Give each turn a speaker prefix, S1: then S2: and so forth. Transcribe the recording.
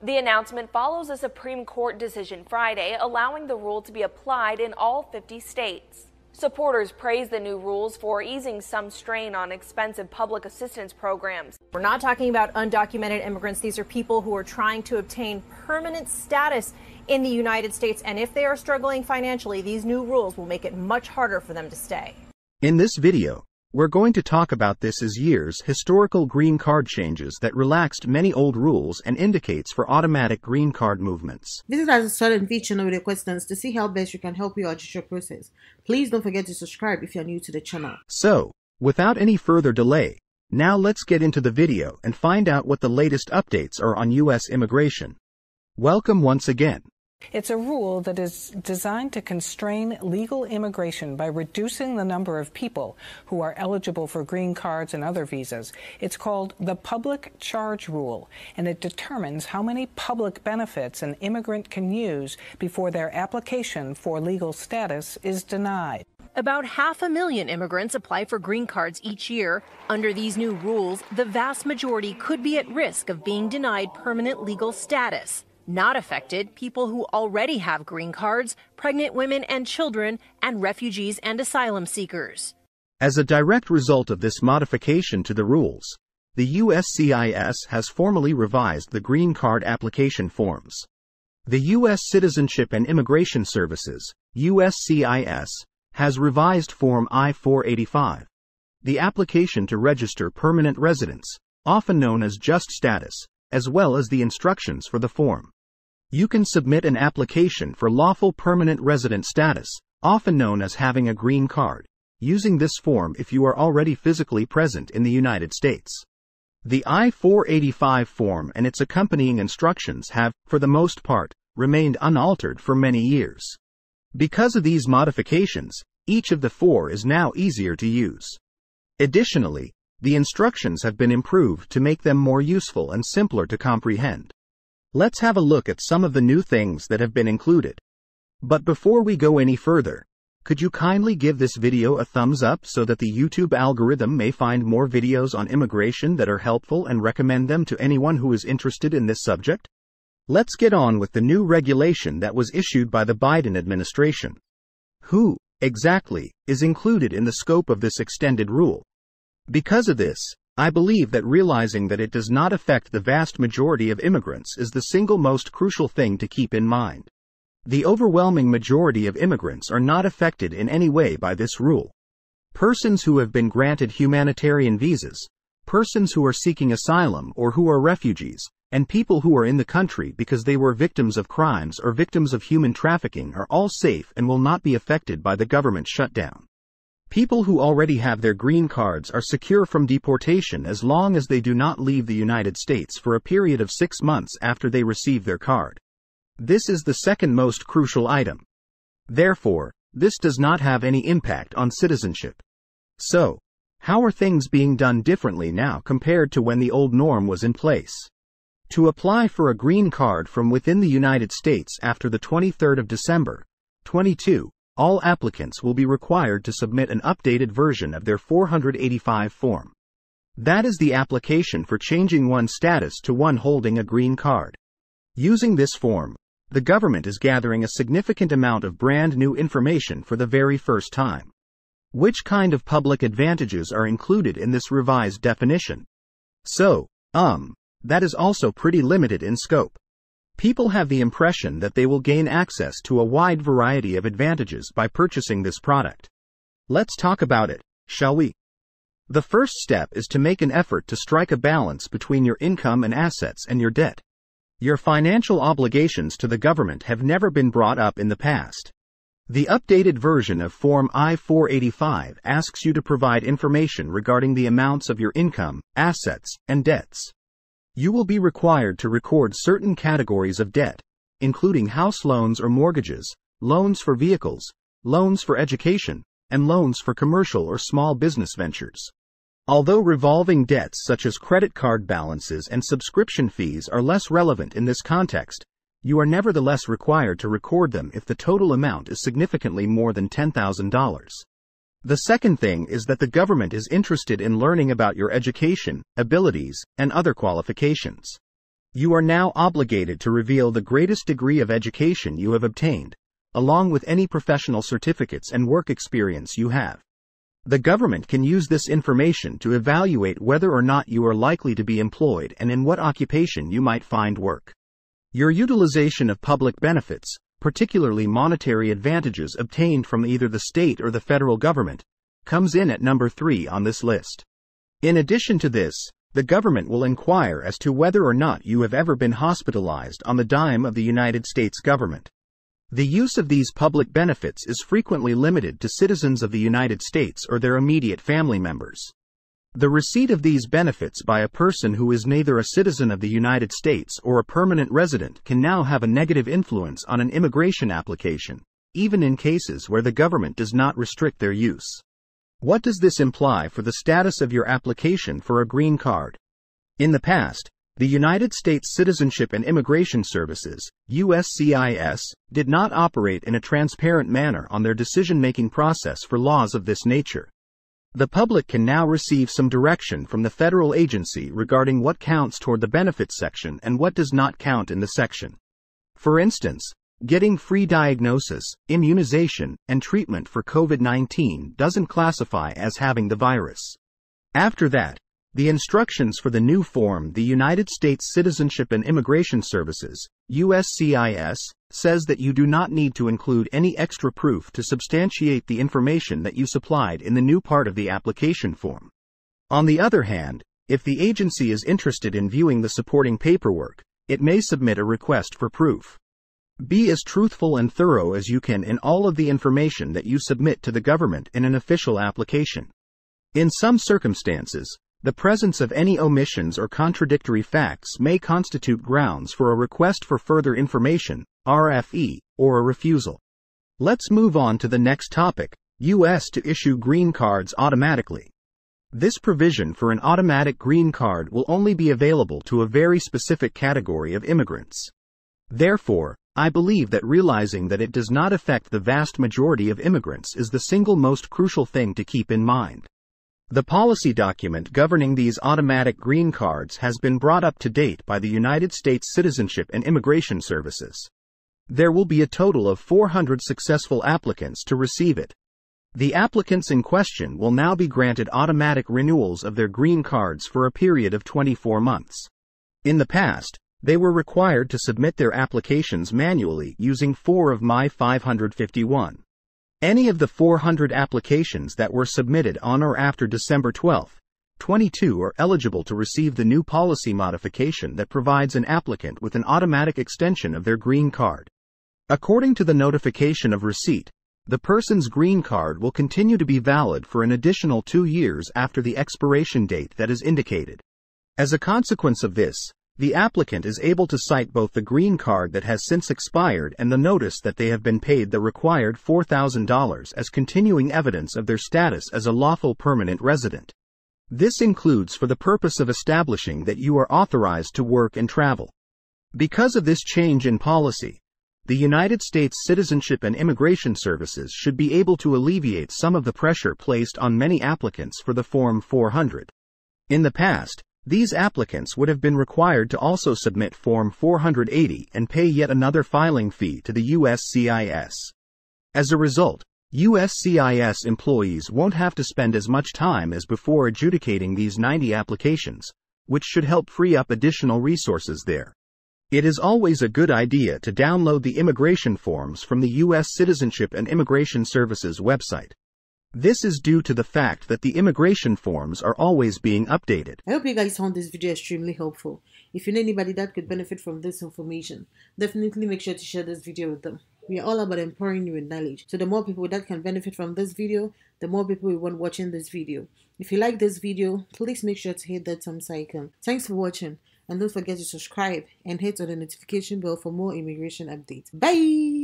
S1: The announcement follows a Supreme Court decision Friday allowing the rule to be applied in all 50 states. Supporters praise the new rules for easing some strain on expensive public assistance programs.
S2: We're not talking about undocumented immigrants. These are people who are trying to obtain permanent status in the United States. And if they are struggling financially, these new rules will make it much harder for them to stay.
S3: In this video, we're going to talk about this year's historical green card changes that relaxed many old rules and indicates for automatic green card movements.
S4: This is as a Swat&Vee channel with your questions to see how best you can help you out your process. Please don't forget to subscribe if you're new to the channel.
S3: So, without any further delay, now let's get into the video and find out what the latest updates are on U.S. immigration. Welcome once again.
S5: It's a rule that is designed to constrain legal immigration by reducing the number of people who are eligible for green cards and other visas. It's called the Public Charge Rule, and it determines how many public benefits an immigrant can use before their application for legal status is denied.
S2: About 500,000 immigrants apply for green cards each year. Under these new rules, the vast majority could be at risk of being denied permanent legal status. Not affected, people who already have green cards, pregnant women and children, and refugees and asylum seekers.
S3: As a direct result of this modification to the rules, the USCIS has formally revised the green card application forms. The U.S. Citizenship and Immigration Services, USCIS, has revised Form I-485, the application to register permanent residence, often known as just status, as well as the instructions for the form. You can submit an application for lawful permanent resident status, often known as having a green card, using this form if you are already physically present in the United States. The I-485 form and its accompanying instructions have, for the most part, remained unaltered for many years. Because of these modifications, each of the four is now easier to use. Additionally, the instructions have been improved to make them more useful and simpler to comprehend. Let's have a look at some of the new things that have been included. But before we go any further, could you kindly give this video a thumbs up so that the YouTube algorithm may find more videos on immigration that are helpful and recommend them to anyone who is interested in this subject? Let's get on with the new regulation that was issued by the Biden administration. Who, exactly, is included in the scope of this extended rule? Because of this, I believe that realizing that it does not affect the vast majority of immigrants is the single most crucial thing to keep in mind. The overwhelming majority of immigrants are not affected in any way by this rule. Persons who have been granted humanitarian visas, persons who are seeking asylum or who are refugees, and people who are in the country because they were victims of crimes or victims of human trafficking are all safe and will not be affected by the government shutdown. People who already have their green cards are secure from deportation as long as they do not leave the United States for a period of 6 months after they receive their card. This is the second most crucial item. Therefore, this does not have any impact on citizenship. So, how are things being done differently now compared to when the old norm was in place? To apply for a green card from within the United States after the 23rd of December, 2022, all applicants will be required to submit an updated version of their 485 form. That is the application for changing one's status to one holding a green card. Using this form, the government is gathering a significant amount of brand new information for the very first time. Which kind of public advantages are included in this revised definition? So, that is also pretty limited in scope. People have the impression that they will gain access to a wide variety of advantages by purchasing this product. Let's talk about it, shall we? The first step is to make an effort to strike a balance between your income and assets and your debt. Your financial obligations to the government have never been brought up in the past. The updated version of Form I-485 asks you to provide information regarding the amounts of your income, assets, and debts. You will be required to record certain categories of debt, including house loans or mortgages, loans for vehicles, loans for education, and loans for commercial or small business ventures. Although revolving debts such as credit card balances and subscription fees are less relevant in this context, you are nevertheless required to record them if the total amount is significantly more than $10,000. The second thing is that the government is interested in learning about your education, abilities, and other qualifications. You are now obligated to reveal the greatest degree of education you have obtained, along with any professional certificates and work experience you have. The government can use this information to evaluate whether or not you are likely to be employed and in what occupation you might find work. Your utilization of public benefits, particularly monetary advantages obtained from either the state or the federal government, comes in at number 3 on this list. In addition to this, the government will inquire as to whether or not you have ever been hospitalized on the dime of the United States government. The use of these public benefits is frequently limited to citizens of the United States or their immediate family members. The receipt of these benefits by a person who is neither a citizen of the United States or a permanent resident can now have a negative influence on an immigration application, even in cases where the government does not restrict their use. What does this imply for the status of your application for a green card? In the past, the United States Citizenship and Immigration Services, USCIS, did not operate in a transparent manner on their decision-making process for laws of this nature. The public can now receive some direction from the federal agency regarding what counts toward the benefits section and what does not count in the section. For instance, getting free diagnosis, immunization, and treatment for COVID-19 doesn't classify as having the virus. After that, the instructions for the new form, the United States Citizenship and Immigration Services, USCIS, says that you do not need to include any extra proof to substantiate the information that you supplied in the new part of the application form. On the other hand, if the agency is interested in viewing the supporting paperwork, it may submit a request for proof. Be as truthful and thorough as you can in all of the information that you submit to the government in an official application. In some circumstances, the presence of any omissions or contradictory facts may constitute grounds for a request for further information, RFE, or a refusal. Let's move on to the next topic, U.S. to issue green cards automatically. This provision for an automatic green card will only be available to a very specific category of immigrants. Therefore, I believe that realizing that it does not affect the vast majority of immigrants is the single most crucial thing to keep in mind. The policy document governing these automatic green cards has been brought up to date by the United States Citizenship and Immigration Services. There will be a total of 400 successful applicants to receive it. The applicants in question will now be granted automatic renewals of their green cards for a period of 24 months. In the past, they were required to submit their applications manually using 4 of I-485. Any of the 400 applications that were submitted on or after December 12, 22 are eligible to receive the new policy modification that provides an applicant with an automatic extension of their green card. According to the notification of receipt, the person's green card will continue to be valid for an additional 2 years after the expiration date that is indicated. As a consequence of this, the applicant is able to cite both the green card that has since expired and the notice that they have been paid the required $4,000 as continuing evidence of their status as a lawful permanent resident. This includes for the purpose of establishing that you are authorized to work and travel. Because of this change in policy, the United States Citizenship and Immigration Services should be able to alleviate some of the pressure placed on many applicants for the Form 400. In the past, these applicants would have been required to also submit Form 480 and pay yet another filing fee to the USCIS. As a result, USCIS employees won't have to spend as much time as before adjudicating these 90 applications, which should help free up additional resources there. It is always a good idea to download the immigration forms from the U.S. Citizenship and Immigration Services website. This is due to the fact that the immigration forms are always being updated.
S4: I hope you guys found this video extremely helpful. If you know anybody that could benefit from this information, definitely make sure to share this video with them. We are all about empowering you with knowledge. So the more people that can benefit from this video, the more people we want watching this video. If you like this video, please make sure to hit that thumbs icon. Thanks for watching, and don't forget to subscribe and hit on the notification bell for more immigration updates. Bye!